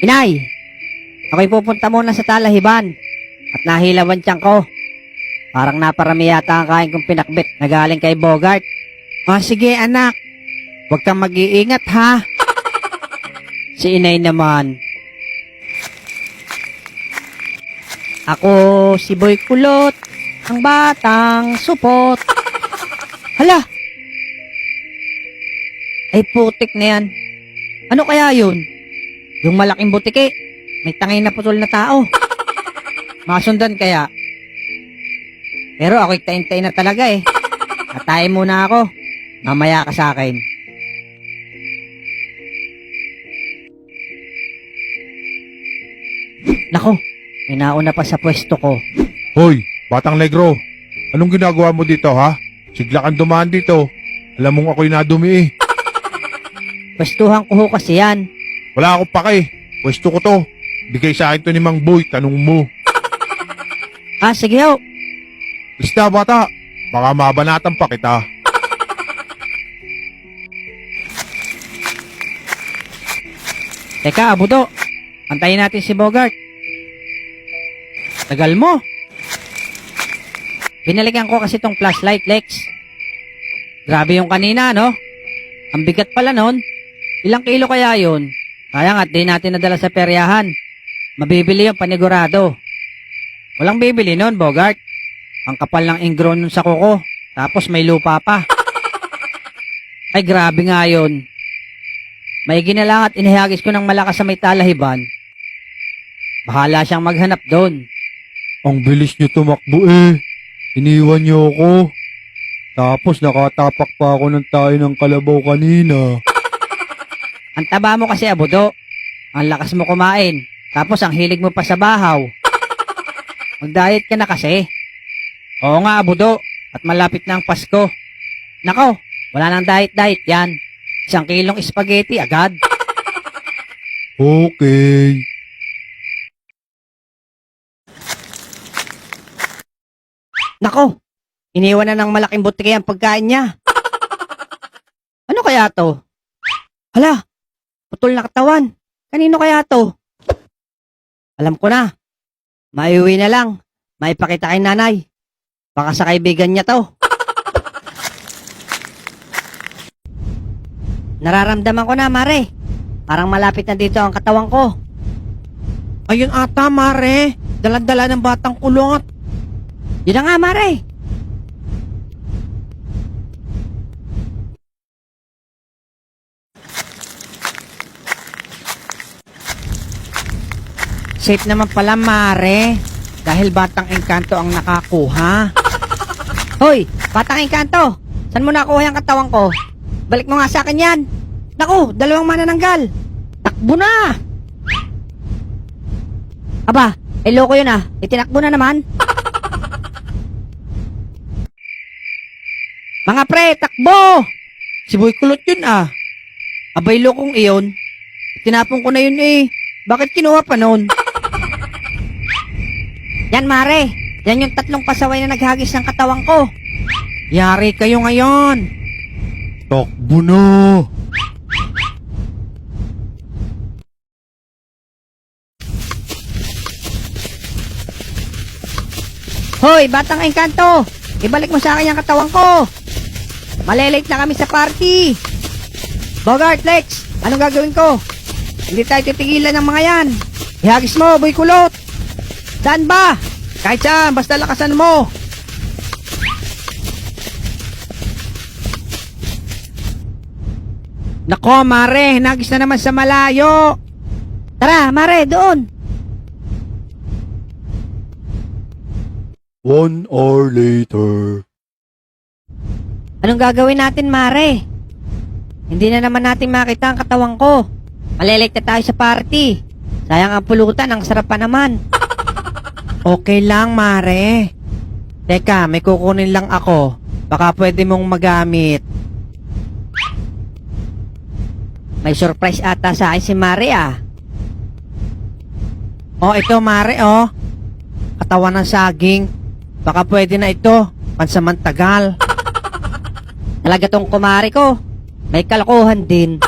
Inay, ako'y pupunta muna sa talahiban at nahilawan tiyan ko. Parang naparami yata ang kain kong pinakbit na galing kay Bogart. O sige anak, huwag kang mag-iingat ha. Si inay naman. Ako si Boy Kulot, ang batang supot. Hala! Ay putik na yan. Ano kaya yun? Yung malaking butike, may tangay na putol na tao. Masundan kaya? Pero ako'y tain-tain na talaga eh. Atayin muna ako. Mamaya ka sa akin. Nako, may nauna pa sa pwesto ko. Hoy, Batang Negro. Anong ginagawa mo dito, ha? Sigla kang dumaan dito. Alam mong ako'y nadumi eh. Pwestuhan ko ho kasi yan. Wala akong pake. Pwesto ko to. Bigay sa akin to ni Mang Boy. Tanong mo. Ah, sige ho. Basta bata. Baka mabanatan pa kita. Teka, Abudo. Antayin natin si Bogart. Tagal mo. Binalikan ko kasi tong flashlight, Lex. Grabe yung kanina, no? Ang bigat pala nun. Ilang kilo kaya yun? Kaya nga, di natin nadala sa peryahan. Mabibili yung panigurado. Walang bibili nun, Bogart. Ang kapal ng ingrown nun sa kuko. Tapos may lupa pa. Ay, grabe nga yun. May ginalang at inihagis ko ng malakas sa may talahiban. Bahala siyang maghanap doon. Ang bilis nyo tumakbo eh. Iniwan nyo ako. Tapos nakatapak pa ako ng tayo ng kalabaw kanina. Ang taba mo kasi, Abudo. Ang lakas mo kumain. Tapos ang hilig mo pa sa bahaw. Mag-diet ka na kasi. Oo nga, Abudo. At malapit na ang Pasko. Nako, wala nang diet-diet yan. 1 kilong spaghetti agad. Okay. Nako, iniwan na ng malaking butike ang pagkain niya. Ano kaya to? Hala, putol na katawan. Kanino kaya to? Alam ko na. Maiuwi na lang. Maipakita kay nanay. Baka sa kaibigan niya to. Nararamdaman ko na, Mare. Parang malapit na dito ang katawan ko. Ayun ata Mare, daladala ng batang kulot. Yun na nga, Mare. Safe naman pala Mare, dahil batang engkanto ang nakakuha. Hoy, batang engkanto. Saan mo nakuha yung katawan ko? Balik mo nga sa akin yan. Naku, 2 manananggal. Takbo na! Aba, loko yun ah. Itinakbo na naman. Mga pre, takbo! Si Boy Kulot yun ah. Abay lokong iyon. Tinapon ko na yun eh. Bakit kinuha pa nun? Yan, Mare. Yan yung 3 pasaway na naghagis ng katawan ko. Yari kayo ngayon. Takbo na. Hoy, batang engkanto! Ibalik mo sa akin yung katawan ko! Malilate na kami sa party! Bogart, Lex! Anong gagawin ko? Hindi tayo titigilan ng mga yan! Ihagis mo, Boy Kulot! Saan ba? Kahit saan, basta lakasan mo! Nako Mare, hinagis na naman sa malayo. Tara, Mare, doon! 1 hour later. Anong gagawin natin, Mare? Hindi na naman natin makita ang katawan ko. Malilate na tayo sa party. Sayang ang pulutan, ang sarap pa naman. Okay lang Mare. Teka, may kukunin lang ako. Baka pwede mong magamit. May surprise ata sa akin si Mare ah. Oh, ito Mare oh. Katawan ng saging. Baka pwede na ito. Pansamantagal. Talaga tong kumari ko. May kalokohan din.